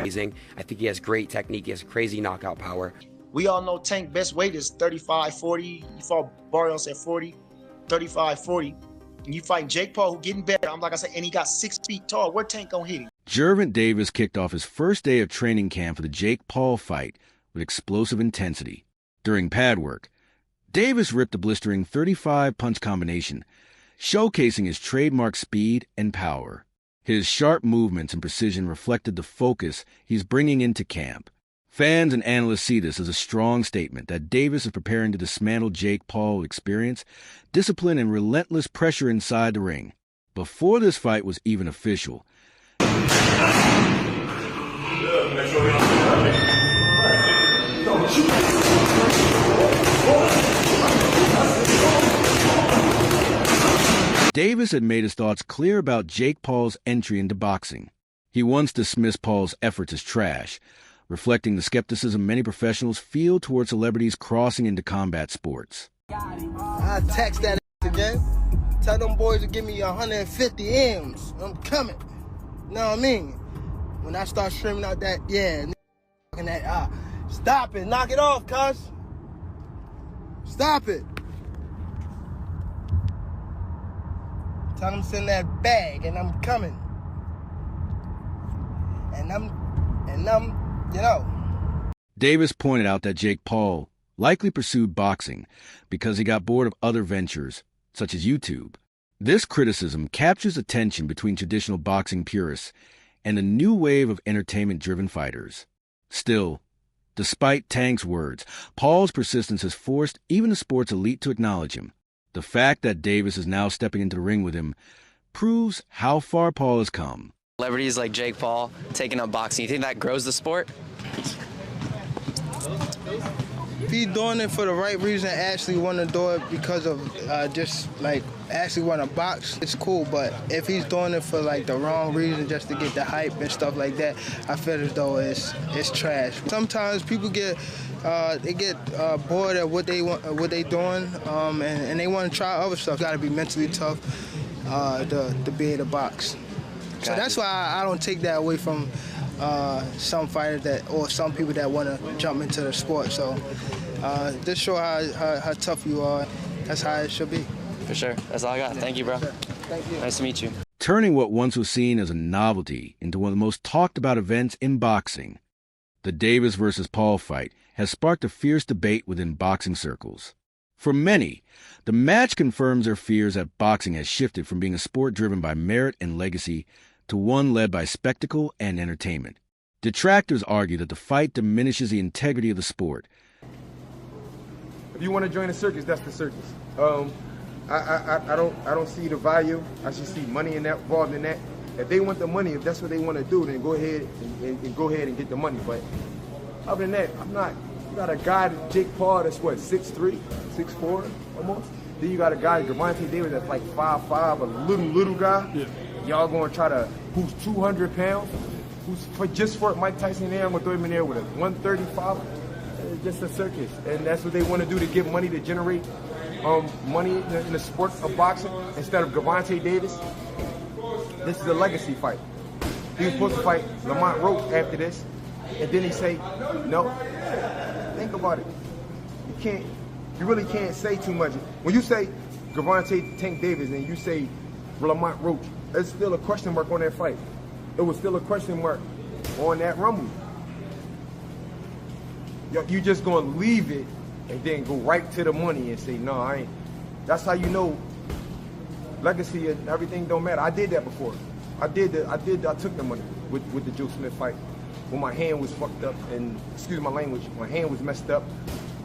Amazing. I think he has great technique. He has crazy knockout power. We all know Tank best weight is 35, 40. You fought Barrios at 40, 35, 40. And you fight Jake Paul, who getting better. Like I said, and he got 6 feet tall. Where Tank gonna hit him? Gervonta Davis kicked off his first day of training camp for the Jake Paul fight with explosive intensity. During pad work, Davis ripped a blistering 35-punch combination, showcasing his trademark speed and power. His sharp movements and precision reflected the focus he's bringing into camp. Fans and analysts see this as a strong statement that Davis is preparing to dismantle Jake Paul with experience, discipline, and relentless pressure inside the ring. Before this fight was even official, Davis had made his thoughts clear about Jake Paul's entry into boxing. He once dismissed Paul's efforts as trash, reflecting the skepticism many professionals feel toward celebrities crossing into combat sports. I text that again. Tell them boys to give me 150 M's. I'm coming. You know what I mean? When I start streaming out that, stop it. Knock it off, cuz. Stop it. Tell them to send that bag, and I'm coming. And I'm, you know. Davis pointed out that Jake Paul likely pursued boxing because he got bored of other ventures, such as YouTube. This criticism captures a tension between traditional boxing purists and a new wave of entertainment-driven fighters. Still, despite Tank's words, Paul's persistence has forced even the sport's elite to acknowledge him. The fact that Davis is now stepping into the ring with him proves how far Paul has come. Celebrities like Jake Paul taking up boxing, you think that grows the sport? If he's doing it for the right reason, actually want to do it because of just like actually want to box, it's cool. But if he's doing it for like the wrong reason, just to get the hype and stuff like that, I feel as though it's trash. Sometimes people get bored at what they want, what they doing, and they want to try other stuff. Got to be mentally tough to be able to box. So that's why I don't take that away from some fighters or some people that want to jump into the sport. So just show how tough you are. That's how it should be. For sure. That's all I got. Thank you, bro. Thank you. Nice to meet you. Turning what once was seen as a novelty into one of the most talked about events in boxing, the Davis versus Paul fight has sparked a fierce debate within boxing circles. For many, the match confirms their fears that boxing has shifted from being a sport driven by merit and legacy to one led by spectacle and entertainment. Detractors argue that the fight diminishes the integrity of the sport. If you want to join a circus, that's the circus. I don't see the value. I should see money involved in that. If they want the money, if that's what they want to do, then go ahead and go ahead and get the money. But other than that, I'm not. You got a guy, Jake Paul, that's what, 6'3", 6'4", almost. Then you got a guy, Gervonta Davis, that's like 5'5", a little guy. Yeah. Y'all gonna try to, who's 200 pounds, just for Mike Tyson there, I'm gonna throw him in there with a 135. It's just a circus, and that's what they want to do to get money, to generate money in the sport of boxing instead of Gervonta Davis. This is a legacy fight. He was supposed to fight Lamont Roach after this, and then he say, no. Think about it. You really can't say too much. When you say Gervonta Tank Davis and you say Lamont Roach, there's still a question mark on that fight. It was still a question mark on that rumble. You just gonna leave it and then go right to the money and say, no, I ain't. That's how you know legacy and everything don't matter. I did that before. I took the money with the Joe Smith fight when my hand was fucked up and, excuse my language, my hand was messed up,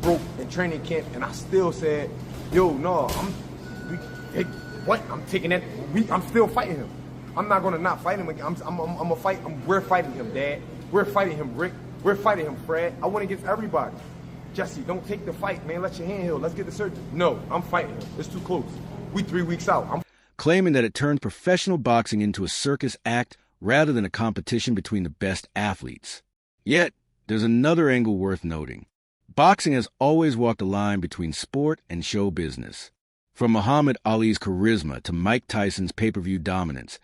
broke in training camp, and I still said, yo, no, I'm taking that, I'm still fighting him. I'm not gonna not fight him again. We're fighting him, Dad. We're fighting him, Rick. We're fighting him, Fred. I went against everybody. Jesse, don't take the fight, man. Let your hand heal. Let's get the surgery. No, I'm fighting him. It's too close. We 3 weeks out. Claiming that it turned professional boxing into a circus act rather than a competition between the best athletes. Yet, there's another angle worth noting. Boxing has always walked a line between sport and show business. From Muhammad Ali's charisma to Mike Tyson's pay-per-view dominance,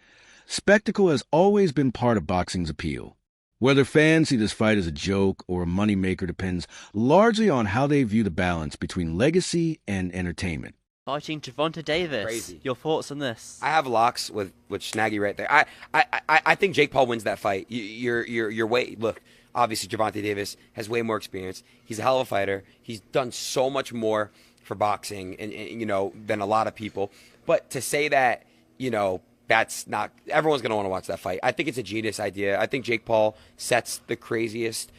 spectacle has always been part of boxing's appeal. Whether fans see this fight as a joke or a moneymaker depends largely on how they view the balance between legacy and entertainment. Fighting Gervonta Davis. Crazy. Your thoughts on this? I have locks with Snaggy right there. I think Jake Paul wins that fight. You're way look. Obviously, Gervonta Davis has way more experience. He's a hell of a fighter. He's done so much more for boxing and you know, than a lot of people. But to say that, you know, that's not, everyone's going to want to watch that fight. I think it's a genius idea. I think Jake Paul sets the craziest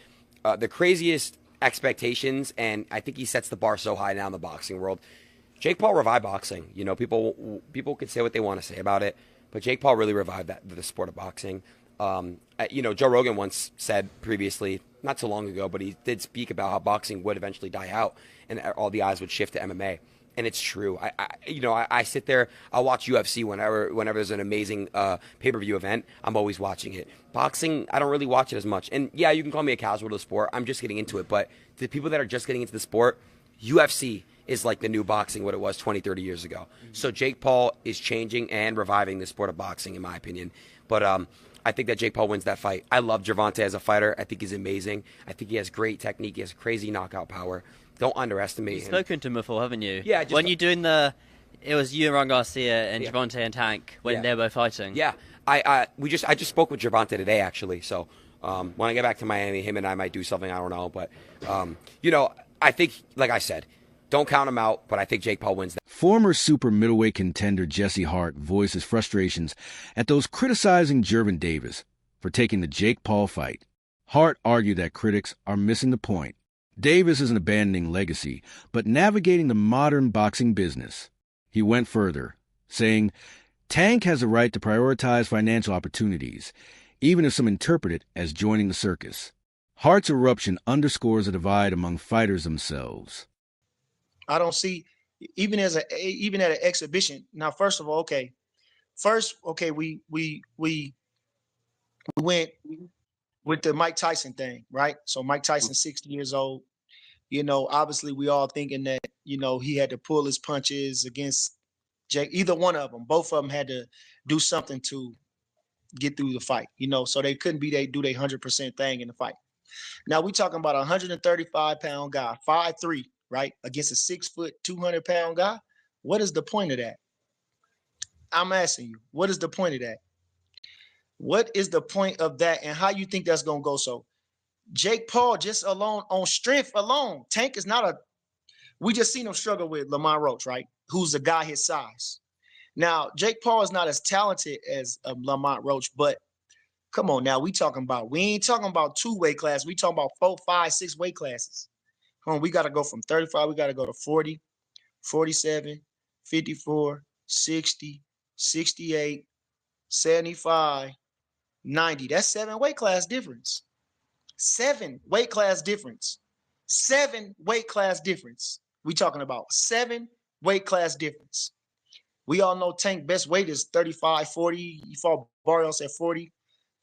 expectations, and I think he sets the bar so high now in the boxing world. Jake Paul revived boxing. You know, people can say what they want to say about it, but Jake Paul really revived the sport of boxing. You know, Joe Rogan once said previously, not so long ago, but he did speak about how boxing would eventually die out and all the eyes would shift to MMA. And it's true. I sit there. I'll watch UFC whenever there's an amazing pay-per-view event. I'm always watching it. Boxing, I don't really watch it as much. And yeah, you can call me a casual to the sport. I'm just getting into it. But to the people that are just getting into the sport, UFC is like the new boxing, what it was 20, 30 years ago. So Jake Paul is changing and reviving the sport of boxing, in my opinion. But I think that Jake Paul wins that fight. I love Gervonta as a fighter. I think he's amazing. I think he has great technique. He has crazy knockout power. Don't underestimate him. You've spoken to him before, haven't you? Yeah. When you're doing it was you and Ron Garcia and Gervonta and Tank when they were both fighting. Yeah. I just spoke with Gervonta today, actually. So when I get back to Miami, him and I might do something. I don't know. But, you know, I think, like I said, don't count him out, but I think Jake Paul wins that. Former super middleweight contender Jesse Hart voices frustrations at those criticizing Gervonta Davis for taking the Jake Paul fight. Hart argued that critics are missing the point. Davis isn't abandoning legacy, but navigating the modern boxing business. He went further, saying, Tank has a right to prioritize financial opportunities, even if some interpret it as joining the circus. Hart's eruption underscores a divide among fighters themselves. I don't see, even at an exhibition. Now, first of all, we went with the Mike Tyson thing, right? So Mike Tyson, 60 years old. You know, obviously we all thinking that, you know, he had to pull his punches against Jake. Either one of them, both of them had to do something to get through the fight, you know, so they couldn't do their 100% thing in the fight. Now we talking about a 135-pound guy, 5'3", right, against a 6 foot, 200-pound guy. What is the point of that? I'm asking you, what is the point of that? What is the point of that, and how you think that's gonna go? So Jake Paul, just alone on strength alone, Tank is not we just seen him struggle with Lamont Roach, right? Who's a guy his size. Now, Jake Paul is not as talented as Lamont Roach, but come on now, we ain't talking about 2 weight classes. We talking about 4, 5, 6 weight classes. We got to go from 35, we got to go to 40, 47, 54, 60, 68, 75, 90. That's 7 weight class difference. 7 weight class difference. 7 weight class difference. We talking about 7 weight class difference. We all know Tank best weight is 35, 40. You fought Barrios at 40,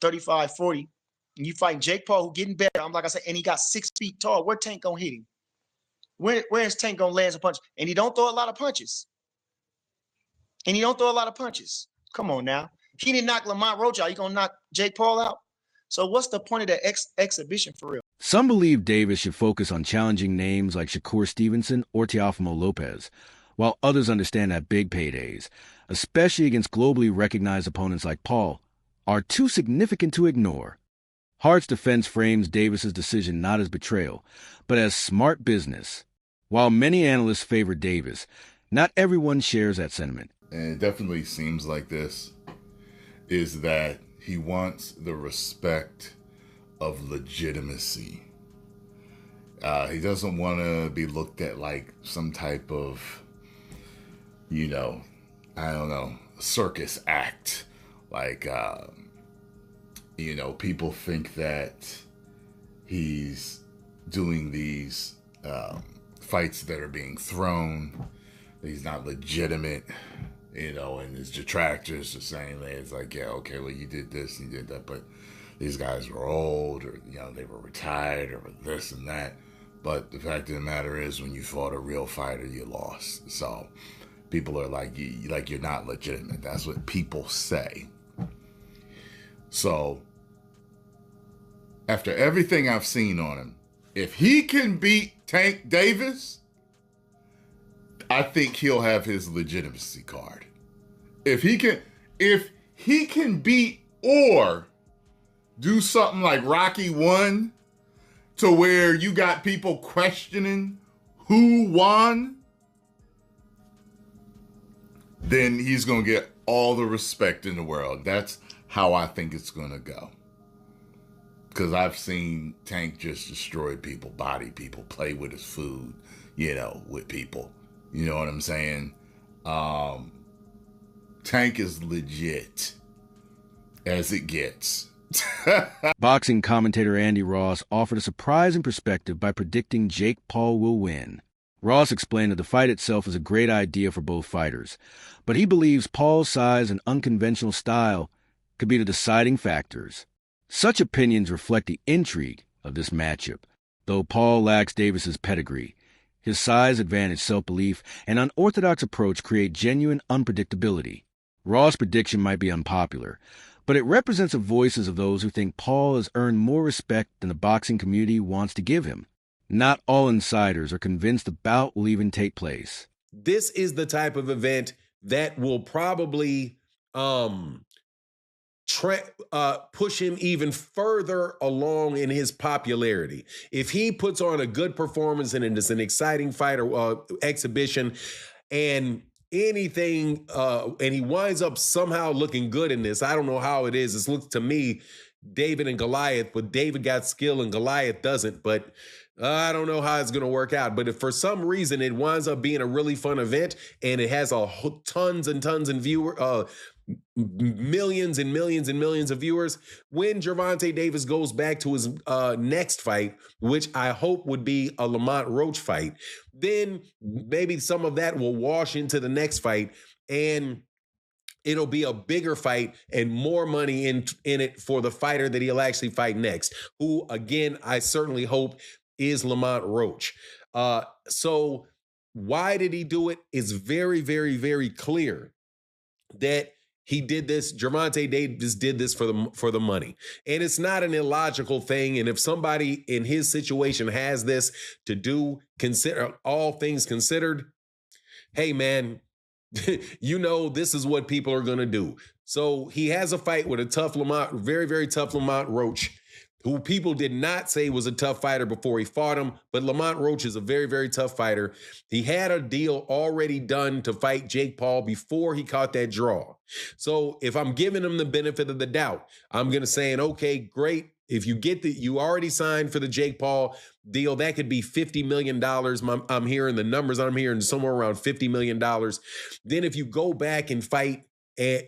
35, 40. And you fighting Jake Paul, who getting better. I'm like I said, and he got 6 feet tall. Where Tank gonna hit him? Where is Tank gonna land some punches? And he don't throw a lot of punches. Come on now. He didn't knock Lamont Roach out. You gonna knock Jake Paul out? So what's the point of that exhibition for real? Some believe Davis should focus on challenging names like Shakur Stevenson or Teofimo Lopez, while others understand that big paydays, especially against globally recognized opponents like Paul, are too significant to ignore. Hart's defense frames Davis's decision not as betrayal, but as smart business. While many analysts favor Davis, not everyone shares that sentiment. And it definitely seems like this is that he wants the respect of legitimacy. He doesn't want to be looked at like some type of, you know, I don't know, circus act. Like, you know, people think that he's doing these fights that are being thrown. He's not legitimate, you know, and his detractors are saying that it's like, yeah, okay, well, you did this and you did that, but these guys were old, or, you know, they were retired, or this and that. But the fact of the matter is, when you fought a real fighter, you lost. So people are like you're not legitimate. That's what people say. So after everything I've seen on him, if he can beat Tank Davis, I think he'll have his legitimacy card. If he can beat or do something like Rocky 1 to where you got people questioning who won, then he's going to get all the respect in the world. That's how I think it's going to go. Because I've seen Tank just destroy people, body people, play with his food, with people. You know what I'm saying? Tank is legit as it gets. Boxing commentator Andy Ross offered a surprising perspective by predicting Jake Paul will win. Ross explained that the fight itself is a great idea for both fighters, but he believes Paul's size and unconventional style could be the deciding factors. Such opinions reflect the intrigue of this matchup. Though Paul lacks Davis's pedigree, his size advantage, self-belief, and unorthodox approach create genuine unpredictability. Ross' prediction might be unpopular, but it represents the voices of those who think Paul has earned more respect than the boxing community wants to give him. Not all insiders are convinced the bout will even take place. This is the type of event that will probably push him even further along in his popularity. If he puts on a good performance and it's an exciting fight or exhibition and anything, and he winds up somehow looking good in this, I don't know how it is. It looks to me David and Goliath, but David got skill and Goliath doesn't, but I don't know how it's going to work out. But if for some reason it winds up being a really fun event and it has tons and tons of millions and millions and millions of viewers, when Gervonta Davis goes back to his next fight, which I hope would be a Lamont Roach fight, then maybe some of that will wash into the next fight and it'll be a bigger fight and more money in it for the fighter that he'll actually fight next, who, again, I certainly hope is Lamont Roach. So why did he do it? It's very, very, very clear that he did this. Gervonta Davis did this for the money. And it's not an illogical thing. And if somebody in his situation has this to do, consider all things considered, hey, man, this is what people are going to do. So he has a fight with a tough Lamont, very, very tough Lamont Roach, who people did not say was a tough fighter before he fought him, but Lamont Roach is a very, very tough fighter. He had a deal already done to fight Jake Paul before he caught that draw. So if I'm giving him the benefit of the doubt, I'm going to say, okay, great. If you you already signed for the Jake Paul deal, that could be $50 million. I'm hearing the numbers. I'm hearing somewhere around $50 million. Then if you go back and fight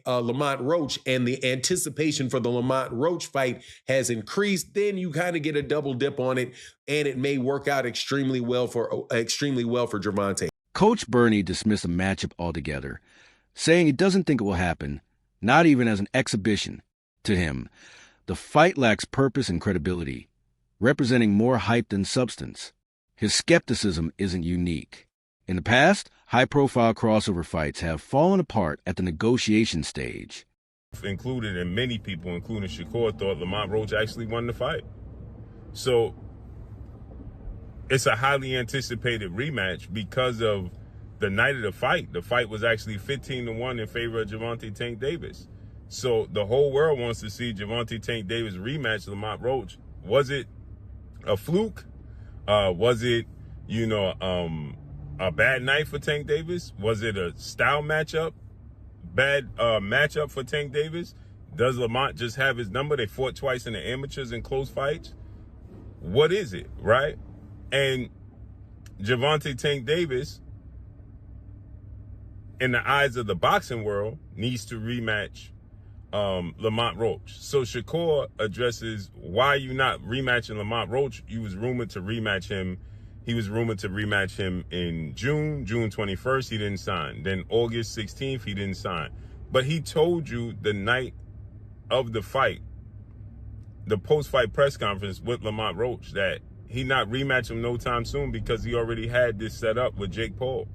Lamont Roach and the anticipation for the Lamont Roach fight has increased, then you kind of get a double dip on it, and it may work out extremely well for Gervonta. Coach Bernie dismissed the matchup altogether, saying he doesn't think it will happen, not even as an exhibition. To him, the fight lacks purpose and credibility, representing more hype than substance. His skepticism isn't unique. In the past, high-profile crossover fights have fallen apart at the negotiation stage. Included, and many people, including Shakur, thought Lamont Roach actually won the fight. So it's a highly anticipated rematch because of the night of the fight. The fight was actually 15-1 in favor of Gervonta Tank Davis. So the whole world wants to see Gervonta Tank Davis rematch Lamont Roach. Was it a fluke? Was it, a bad night for Tank Davis? Was it a style matchup? Bad matchup for Tank Davis? Does Lamont just have his number? They fought twice in the amateurs in close fights. What is it, right? And Gervonta Tank Davis, in the eyes of the boxing world, needs to rematch Lamont Roach. So Shakur addresses, why are you not rematching Lamont Roach? You was rumored to rematch him. He was rumored to rematch him in June 21st, he didn't sign. Then August 16th, he didn't sign. But he told you the night of the fight, the post-fight press conference with Lamont Roach, that he not rematch him no time soon because he already had this set up with Jake Paul.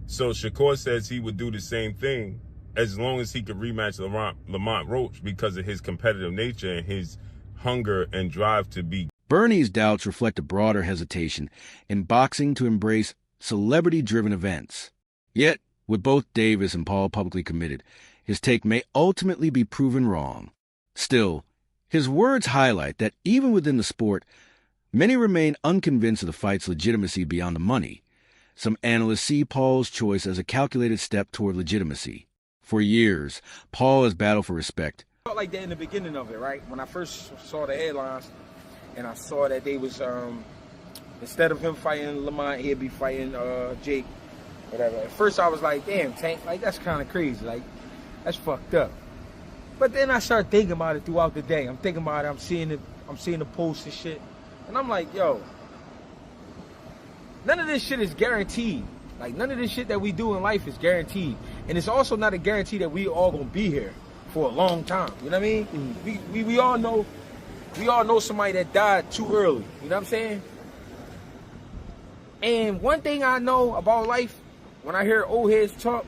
So Shakur says he would do the same thing as long as he could rematch Lamont Roach because of his competitive nature and his hunger and drive to be. Bernie's doubts reflect a broader hesitation in boxing to embrace celebrity-driven events. Yet, with both Davis and Paul publicly committed, his take may ultimately be proven wrong. Still, his words highlight that even within the sport, many remain unconvinced of the fight's legitimacy beyond the money. Some analysts see Paul's choice as a calculated step toward legitimacy. For years, Paul has battled for respect. I felt like that in the beginning of it, right? When I first saw the headlines and I saw that they was, instead of him fighting Lamont, he'd be fighting Jake, whatever. At first I was like, damn, Tank, like that's kind of crazy. Like, that's fucked up. But then I started thinking about it throughout the day. I'm thinking about it, I'm seeing the posts and shit. And I'm like, yo, none of this shit is guaranteed. Like, none of this shit that we do in life is guaranteed. And it's also not a guarantee that we all gonna be here for a long time. You know what I mean? We all know somebody that died too early. You know what I'm saying? And one thing I know about life, when I hear old heads talk,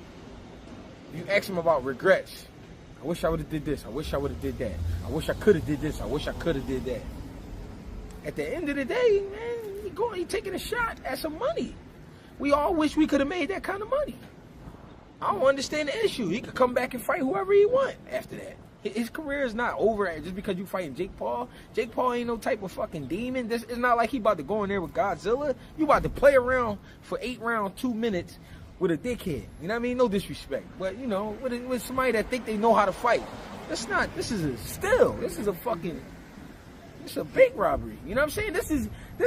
you ask them about regrets. I wish I would have did this. I wish I would have did that. I wish I could have did this. I wish I could have did that. At the end of the day, man, you taking a shot at some money. We all wish we could have made that kind of money. I don't understand the issue. He could come back and fight whoever he want after that. His career is not over just because you fighting Jake Paul. Jake Paul ain't no type of fucking demon. It's not like he about to go in there with Godzilla. You about to play around for 8 rounds, 2 minutes with a dickhead. You know what I mean? No disrespect. But, you know, with somebody that think they know how to fight. This is a big robbery. You know what I'm saying? This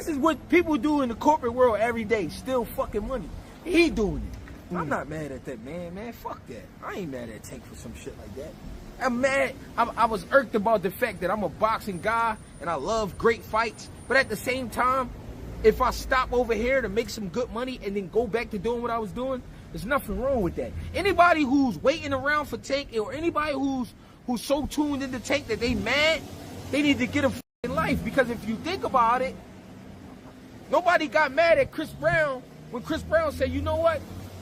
is what people do in the corporate world every day. Steal fucking money. He doing it. I'm not mad at that man. Fuck that. I ain't mad at Tank for some shit like that. I'm mad. I was irked about the fact that I'm a boxing guy and I love great fights. But at the same time, if I stop over here to make some good money and then go back to doing what I was doing, there's nothing wrong with that. Anybody who's waiting around for Tank or anybody who's so tuned into Tank that they mad, they need to get a fucking life. Because if you think about it, nobody got mad at Chris Brown when Chris Brown said, you know what?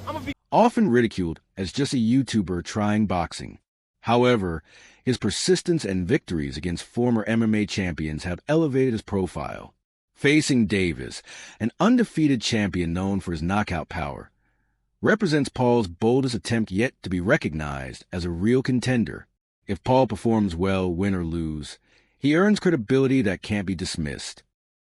I'm gonna be often ridiculed as just a YouTuber trying boxing. However, his persistence and victories against former MMA champions have elevated his profile. Facing Davis, an undefeated champion known for his knockout power, represents Paul's boldest attempt yet to be recognized as a real contender. If Paul performs well, win or lose, he earns credibility that can't be dismissed.